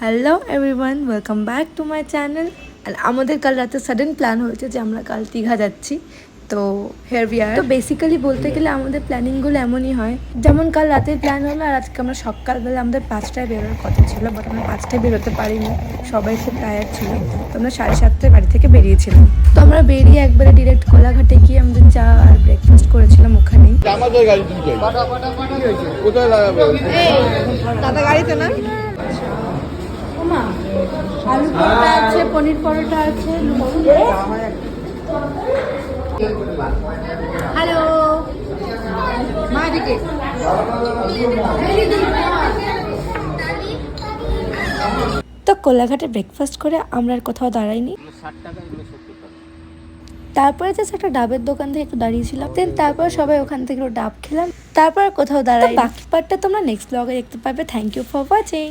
Hello everyone, welcome back to my channel. আর আমাদের কাল রাতে সাডেন প্ল্যান হয়েছে যে আমরা কাল দীঘা যাচ্ছি। তো হেয়ার উই আর। তো বেসিক্যালি বলতে গেলে আমাদের প্ল্যানিংগুলো এমনই হয়, যেমন কাল রাতের প্ল্যান হলো আর আজকে আমরা সকালবেলা আমাদের 5টায় বেরোর কথা ছিল, বাট আমরা 5টায় বেরোতে পারিনি, সবাই খুব টায়ার্ড ছিল। তো আমরা 7:30টায় বাড়ি থেকে বেরিয়েছিলাম। তো আমরা বেরিয়ে একবারে ডিরেক্ট কোলাঘাটে গিয়ে আমাদের চা আর ব্রেকফাস্ট করেছিলাম ওখানেই। দাদা গাড়িতে না, আলু পরোটা আছে, পনির পরোটা আছে, হ্যালো মা দিকে তো কোলাঘাটে ব্রেকফাস্ট করে আমরা আর কোথাও দাঁড়াইনি। তারপরে জাস্ট একটা ডাবের দোকান থেকে একটু দাঁড়িয়েছিলাম, দেন তারপর সবাই ওখান থেকে ডাব খেলাম, তারপর কোথাও দাঁড়াই। বাকি পার্টটা তোমরা নেক্সট ব্লগে দেখতে পাবে। Thank you for watching.